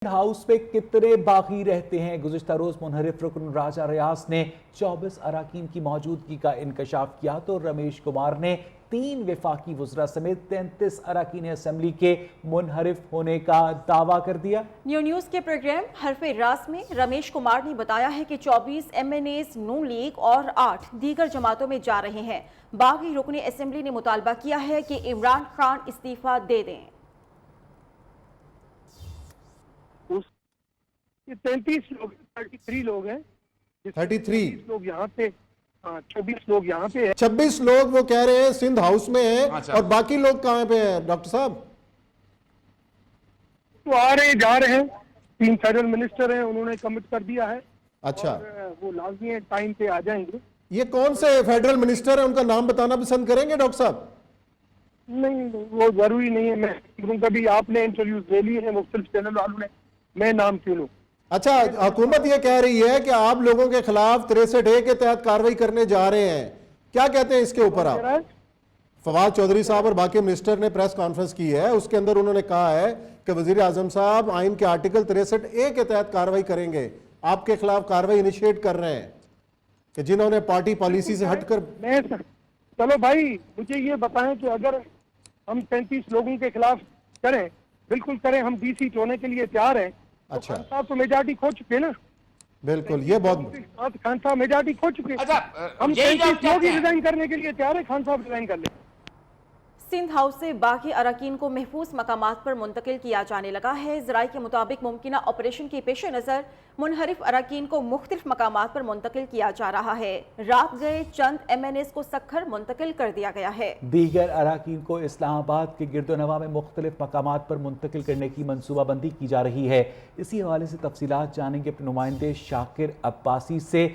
House پہ کتنے باغی رہتے ہیں؟ گزشتہ روز منحرف رکن راجہ ریاض نے 24 اراکین کی موجودگی کا انکشاف کیا تو رمیش کمار نے 3 وفاقی وزراء سمیت 33 اراکین اسمبلی کے منحرف ہونے کا دعویٰ کر دیا۔ نیوز کے پروگرام حرف راز میں رمیش کمار نے بتایا ہے کہ 24 ایم این ایز نون لیگ اور 8 دیگر جماعتوں میں جا رہے ہیں۔ باغی رکن اسمبلی نے مطالبہ کیا ہے کہ عمران خان استعفیٰ دے دیں۔ 33 لوگ 33 لوگ ہیں 33 لوگ یہاں پہ 26 لوگ یہاں پہ ہیں 26 لوگ وہ کہہ رہے ہیں سندھ ہاؤس میں ہیں اور باقی لوگ کہاں پہ ہیں ڈاکٹر صاحب؟ تو آ رہے ہیں جا رہے ہیں 3 فیڈرل منسٹر ہیں انہوں نے کمٹ کر دیا ہے۔ اچھا وہ لازمی ہے ٹائم پہ آ جائیں گے۔ یہ کون سے فیڈرل منسٹر ہیں ان کا نام بتانا پسند کریں گے ڈاکٹر صاحب؟ نہیں وہ ضروری نہیں ہے، میں کبھی آپ نے انٹرویوز لے لیے ہیں مختلف چینل والوں نے، میں نام کیوں لوں؟ اچھا حکومت یہ کہہ رہی ہے کہ آپ لوگوں کے خلاف 63A کے تحت کارروائی کرنے جا رہے ہیں، کیا کہتے ہیں اس کے اوپر آپ؟ فواد چودھری صاحب اور باقی منسٹر نے پریس کانفرنس کی ہے، اس کے اندر انہوں نے کہا ہے کہ وزیر اعظم صاحب آئین کے آرٹیکل 63A کے تحت کارروائی کریں گے، آپ کے خلاف کارروائی انیشیٹ کر رہے ہیں کہ جنہوں نے پارٹی پالیسی سے ہٹ کر۔ چلو بھائی مجھے یہ بتائیں کہ اگر ہم 33 لوگوں کے خلاف کریں، بالکل کریں، ہم 20 سیٹ ہونے کے لیے تیار ہیں۔ اچھا خان صاحب تو میجارٹی کھو چکے نا، بالکل یہ بہت خان صاحب میجارٹی کھو چکے، ہم 33 لوگ ہی ریزائن کرنے کے لیے تیار ہیں، خان صاحب ریزائن کر لیں۔ سندھ ہاؤس سے باقی اراکین کو محفوظ مقامات پر منتقل کیا جانے لگا ہے۔ ذرائع کے مطابق ممکنہ آپریشن کے پیش نظر منحرف اراکین کو مختلف مقامات پر منتقل کیا جا رہا ہے۔ رات گئے چند ایم این ایز کو سکھر منتقل کر دیا گیا ہے۔ دیگر اراکین کو اسلام آباد کے گرد و نواح میں مختلف مقامات پر منتقل کرنے کی منصوبہ بندی کی جا رہی ہے۔ اسی حوالے سے تفصیلات جانیں گے اپنے نمائندے شاکر عباسی سے۔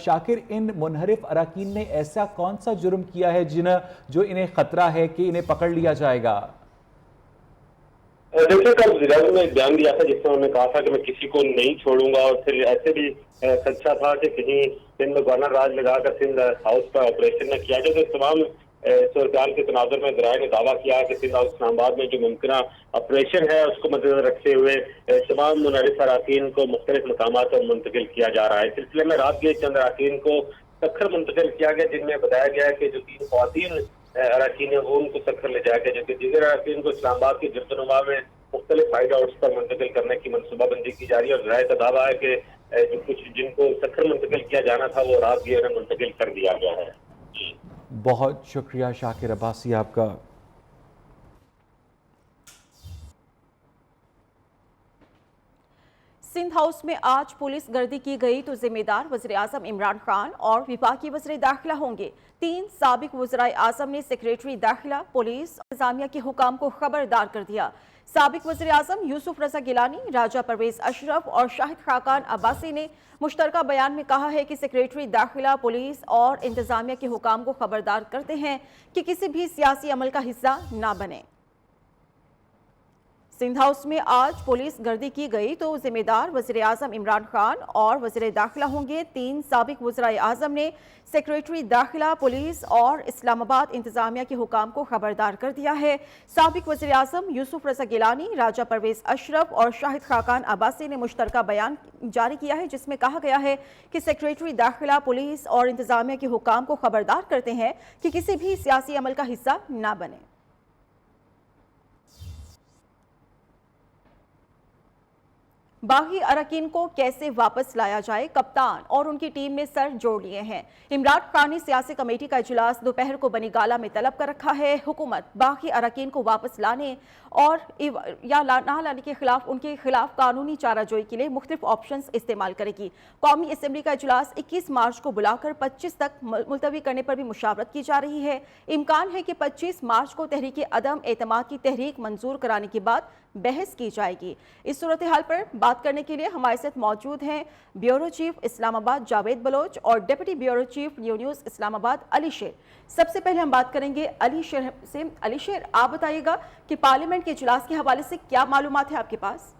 شاکر، ان منحرف اراکین نے ایسا کون سا جرم کیا ہے جو انہیں خطرہ ہے کہ انہیں پکڑ لیا جائے گا؟ دیکھیں کل وزیر اعظم نے ایک بیان دیا تھا جس میں انہوں نے کہا تھا کہ میں کسی کو نہیں چھوڑوں گا، اور پھر ایسے بھی خدشہ تھا کہ کہیں سندھ میں گورنر راج لگا کر سندھ ہاؤس کا آپریشن نہ کیا جائے۔ تو تمام صورتحال کے تناظر میں ذرائع نے دعویٰ کیا کہ سندھ ہاؤس اسلام آباد میں جو ممکنہ آپریشن ہے اس کو مد نظر رکھتے ہوئے تمام منحرف اراکین کو مختلف مقامات پر منتقل کیا جا رہا ہے۔ اس سلسلے میں رات گئے چند اراکین کو سکھر منتقل کیا گیا، جن میں بتایا گیا ہے کہ جو 3 خواتین اراکین ہیں وہ ان کو سکھر لے جایا گیا، جبکہ دیگر اراکین کو اسلام آباد کے گرد و نواح میں مختلف ہائیڈ آؤٹس پر منتقل کرنے کی منصوبہ بندی کی جا رہی ہے، اور ذرائع کا دعویٰ ہے کہ جن کو سکھر منتقل کیا جانا تھا وہ رات گئے انہیں منتقل کر دیا گیا ہے۔ بہت شکریہ شاکر عباسی آپ کا۔ سندھ ہاؤس میں آج پولیس گردی کی گئی تو ذمہ دار وزیر اعظم عمران خان اور وفاقی وزیر داخلہ ہوں گے۔ 3 سابق وزرائے اعظم نے سیکریٹری داخلہ، پولیس اور انتظامیہ کے حکام کو خبردار کر دیا۔ سابق وزیر اعظم یوسف رضا گیلانی، راجہ پرویز اشرف اور شاہد خاقان عباسی نے مشترکہ بیان میں کہا ہے کہ سیکریٹری داخلہ، پولیس اور انتظامیہ کے حکام کو خبردار کرتے ہیں کہ کسی بھی سیاسی عمل کا حصہ نہ بنیں۔ سندھ ہاؤس میں آج پولیس گردی کی گئی تو ذمہ دار وزیر اعظم عمران خان اور وزیر داخلہ ہوں گے۔ 3 سابق وزرائے اعظم نے سیکریٹری داخلہ، پولیس اور اسلام آباد انتظامیہ کے حکام کو خبردار کر دیا ہے۔ سابق وزیر اعظم یوسف رضا گیلانی، راجہ پرویز اشرف اور شاہد خاقان عباسی نے مشترکہ بیان جاری کیا ہے جس میں کہا گیا ہے کہ سیکریٹری داخلہ، پولیس اور انتظامیہ کے حکام کو خبردار کرتے ہیں کہ کسی بھی سیاسی عمل کا حصہ نہ بنیں۔ باغی اراکین کو کیسے واپس لایا جائے، کپتان اور ان کی ٹیم نے سر جوڑ لیے ہیں۔ عمران خان نے سیاسی کمیٹی کا اجلاس دوپہر کو بنی گالہ میں طلب کر رکھا ہے۔ حکومت باغی اراکین کو واپس لانے اور یا نہ لانے کے خلاف ان کے خلاف قانونی چارہ جوئی کے لیے مختلف آپشنز استعمال کرے گی۔ قومی اسمبلی کا اجلاس 21 مارچ کو بلا کر 25 تک ملتوی کرنے پر بھی مشاورت کی جا رہی ہے۔ امکان ہے کہ 25 مارچ کو تحریک عدم اعتماد کی تحریک منظور کرانے کے بعد بحث کی جائے گی۔ اس صورتحال پر بات کرنے کے لیے ہمارے ساتھ موجود ہیں بیورو چیف اسلام آباد جاوید بلوچ اور ڈپٹی بیورو چیف نیوز اسلام آباد علی شیر۔ سب سے پہلے ہم بات کریں گے علی شیر سے۔ علی شیر، آپ بتائیے گا کہ پارلیمنٹ کے اجلاس کے حوالے سے کیا معلومات ہے آپ کے پاس؟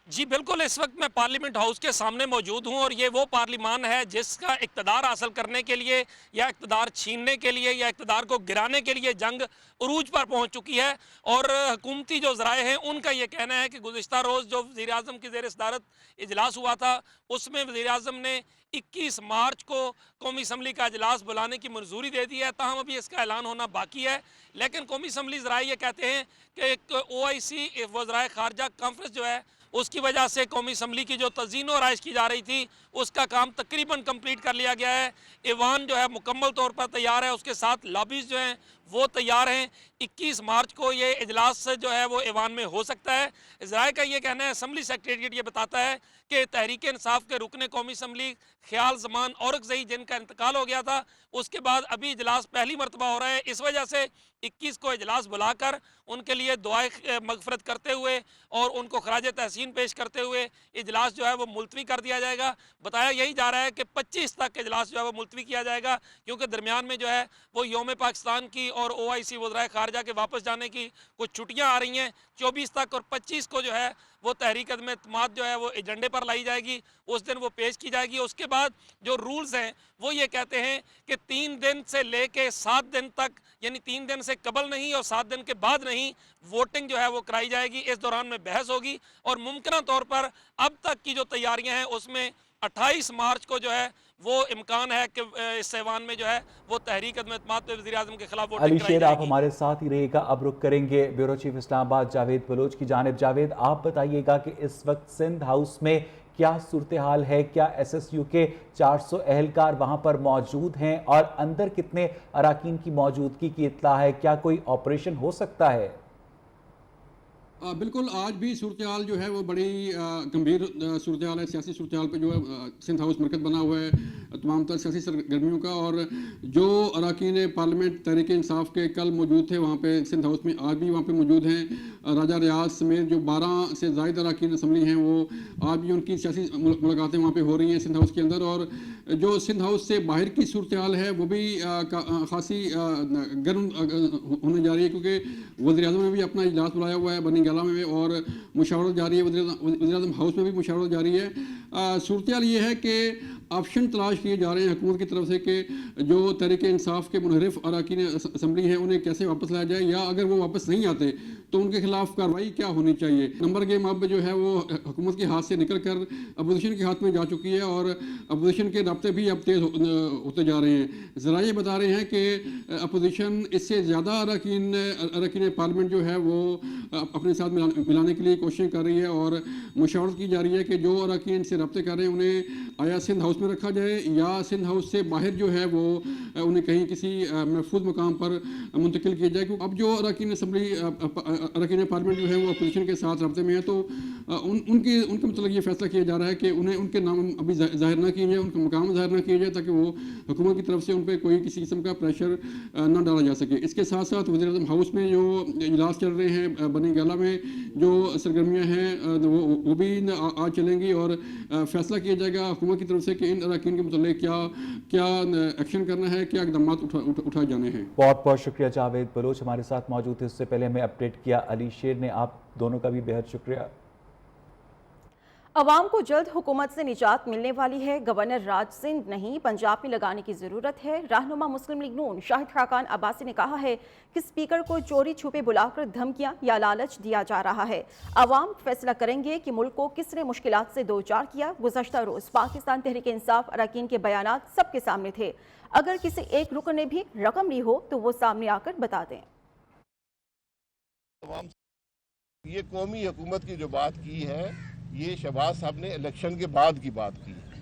جی بالکل، اس وقت میں پارلیمنٹ ہاؤس کے سامنے موجود ہوں اور یہ وہ پارلیمان ہے جس کا اقتدار حاصل کرنے کے لیے یا اقتدار چھیننے کے لیے یا اقتدار کو گرانے کے لیے جنگ عروج پر پہنچ چکی ہے۔ اور حکومتی جو ذرائع ہیں ان کا یہ کہنا ہے کہ گزشتہ روز جو وزیر اعظم کی زیر صدارت اجلاس ہوا تھا اس میں وزیر اعظم نے 21 مارچ کو قومی اسمبلی کا اجلاس بلانے کی منظوری دے دی ہے، تاہم ابھی اس کا اعلان ہونا باقی ہے۔ لیکن قومی اسمبلی ذرائع یہ کہتے ہیں کہ ایک OIC وزرائے خارجہ کانفرنس جو ہے اس کی وجہ سے قومی اسمبلی کی جو تزئین و آرائش کی جا رہی تھی اس کا کام تقریباً کمپلیٹ کر لیا گیا ہے۔ ایوان جو ہے مکمل طور پر تیار ہے، اس کے ساتھ لابیز جو ہیں وہ تیار ہیں۔ 21 مارچ کو یہ اجلاس جو ہے وہ ایوان میں ہو سکتا ہے۔ ذرائع کا یہ کہنا ہے، اسمبلی سیکریٹریٹ یہ بتاتا ہے کہ تحریک انصاف کے رکن قومی اسمبلی خیال زمان اورکزئی جن کا انتقال ہو گیا تھا اس کے بعد ابھی اجلاس پہلی مرتبہ ہو رہا ہے، اس وجہ سے 21 کو اجلاس بلا کر ان کے لیے دعائے مغفرت کرتے ہوئے اور ان کو خراج تحسین پیش کرتے ہوئے اجلاس جو ہے وہ ملتوی کر دیا جائے گا۔ بتایا یہی جا رہا ہے کہ 25 تک اجلاس جو ہے وہ ملتوی کیا جائے گا، کیونکہ درمیان میں جو ہے وہ یوم پاکستان کی اور OIC وزرائے خارجہ کے واپس جانے کی کچھ چھٹیاں آ رہی ہیں۔ 24 تک اور 25 کو جو ہے وہ تحریک عدم اعتماد جو ہے وہ ایجنڈے پر لائی جائے گی، اس دن وہ پیش کی جائے گی۔ اس کے بعد جو رولز ہیں وہ یہ کہتے ہیں کہ 3 دن سے لے کے 7 دن تک، یعنی 3 دن سے قبل نہیں اور 7 دن کے بعد نہیں، ووٹنگ جو ہے وہ کرائی جائے گی۔ اس دوران میں بحث ہوگی اور ممکنہ طور پر اب تک کی جو تیاریاں ہیں اس میں 28 مارچ کو جو ہے وہ امکان ہے کہ اس ایوان میں جو ہے وہ تحریک عدم اعتماد پہ وزیر اعظم کے خلاف ووٹنگ علی کرائی شیر جائے آپ گی۔ ہمارے ساتھ ہی رہے گا، اب رخ کریں گے بیورو چیف اسلام آباد جاوید بلوچ کی جانب۔ جاوید، آپ بتائیے گا کہ اس وقت سندھ ہاؤس میں کیا صورتحال ہے؟ کیا SSU کے 400 اہلکار وہاں پر موجود ہیں اور اندر کتنے اراکین کی موجودگی کی اطلاع ہے؟ کیا کوئی آپریشن ہو سکتا ہے؟ بالکل، آج بھی صورتحال جو ہے وہ بڑی گمبھیر صورتحال ہے۔ سیاسی صورتحال پہ جو ہے سندھ ہاؤس مرکز بنا ہوا ہے تمام تر سیاسی سرگرمیوں کا، اور جو اراکین پارلیمنٹ تحریک انصاف کے کل موجود تھے وہاں پہ سندھ ہاؤس میں آج بھی وہاں پہ موجود ہیں۔ راجہ ریاض سمیت جو 12 سے زائد اراکین اسمبلی ہیں وہ آج بھی ان کی سیاسی ملاقاتیں وہاں پہ ہو رہی ہیں سندھ ہاؤس کے اندر۔ اور جو سندھ ہاؤس سے باہر کی صورتحال ہے وہ بھی خاصی گرم ہونے جا رہی ہے، کیونکہ وزیر اعظم نے بھی اپنا اجلاس بلایا ہوا ہے بنی گالہ میں اور مشاورت جاری ہے، وزیر اعظم ہاؤس میں بھی مشاورت جاری ہے۔ صورتحال یہ ہے کہ آپشن تلاش کیے جا رہے ہیں حکومت کی طرف سے کہ جو تحریک انصاف کے منحرف اراکین اسمبلی ہیں انہیں کیسے واپس لایا جائے، یا اگر وہ واپس نہیں آتے تو ان کے خلاف کارروائی کیا ہونی چاہیے۔ نمبر گیم اب جو ہے وہ حکومت کے ہاتھ سے نکل کر اپوزیشن کے ہاتھ میں جا چکی ہے اور اپوزیشن کے رابطے بھی اب تیز ہوتے جا رہے ہیں۔ ذرائع بتا رہے ہیں کہ اپوزیشن اس سے زیادہ اراکین پارلیمنٹ جو ہے وہ اپنے ساتھ ملانے کے لیے کوششیں کر رہی ہے اور مشاورت کی جا رہی ہے کہ جو اراکین سے رابطے کر رہے ہیں انہیں آیا سندھ ہاؤس میں رکھا جائے یا سندھ ہاؤس سے باہر جو ہے وہ انہیں کہیں کسی محفوظ مقام پر منتقل کیا جائے۔ کیونکہ اب جو اراکین پارلیمنٹ جو ہے وہ اپوزیشن کے ساتھ رابطے میں ہے تو ان کے متعلق یہ فیصلہ کیا جا رہا ہے کہ انہیں ان کے نام ابھی ظاہر نہ کیے جائے، ان کا مقام ظاہر نہ کیا جائے تاکہ وہ حکومت کی طرف سے ان پہ کوئی کسی قسم کا پریشر نہ ڈالا جا سکے۔ اس کے ساتھ ساتھ وزیر اعظم ہاؤس میں جو اجلاس چل رہے ہیں بنی گالہ میں جو سرگرمیاں ہیں وہ بھی آج چلیں گی اور فیصلہ کیا جائے گا حکومت کی طرف سے کہ ان اراکین کے متعلق کیا ایکشن کرنا ہے، کیا اقدامات اٹھائے جانے ہیں۔ بہت بہت شکریہ جاوید بلوچ ہمارے ساتھ موجود تھے، اس سے پہلے ہمیں اپڈیٹ کیا علی شیر نے، آپ دونوں کا بھی بہت شکریہ۔ عوام کو جلد حکومت سے نجات ملنے والی ہے، گورنر راج سنگھ نہیں پنجاب میں لگانے کی ضرورت ہے۔ رہنما مسلم لیگ نون شاہد خاقان عباسی نے کہا ہے کہ اسپیکر کو چوری چھپے بلا کر دھمکیاں یا لالچ دیا جا رہا ہے۔ عوام فیصلہ کریں گے کہ ملک کو کس نے مشکلات سے دوچار کیا۔ گزشتہ روز پاکستان تحریک انصاف اراکین کے بیانات سب کے سامنے تھے، اگر کسی ایک رکن نے بھی رقم لی ہو تو وہ سامنے آ کر بتا دیں۔ یہ قومی حکومت کی جو بات کی ہے یہ شہباز صاحب نے الیکشن کے بعد کی بات کی ہے۔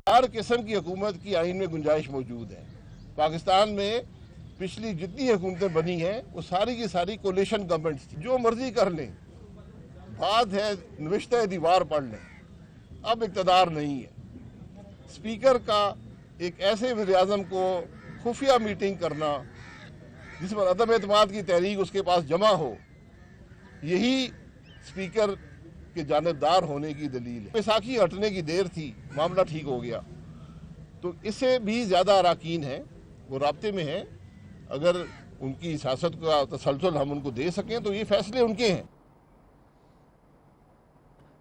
ہر قسم کی حکومت کی آئین میں گنجائش موجود ہے۔ پاکستان میں پچھلی جتنی حکومتیں بنی ہیں وہ ساری کی ساری کولیشن گورنمنٹس تھی، جو مرضی کر لیں، بات ہے نوشتہ دیوار پڑھ لیں، اب اقتدار نہیں ہے۔ اسپیکر کا ایک ایسے وزیر اعظم کو خفیہ میٹنگ کرنا جس پر عدم اعتماد کی تحریک اس کے پاس جمع ہو، یہی اسپیکر کے جانبدار ہونے کی دلیل ہے۔ بیساکھی ہٹنے کی دیر تھی، معاملہ ٹھیک ہو گیا، تو اس سے بھی زیادہ اراکین ہیں وہ رابطے میں ہیں۔ اگر ان کی سیاست کا تسلسل ہم ان کو دے سکیں تو یہ فیصلے ان کے ہیں۔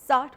60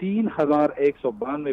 3192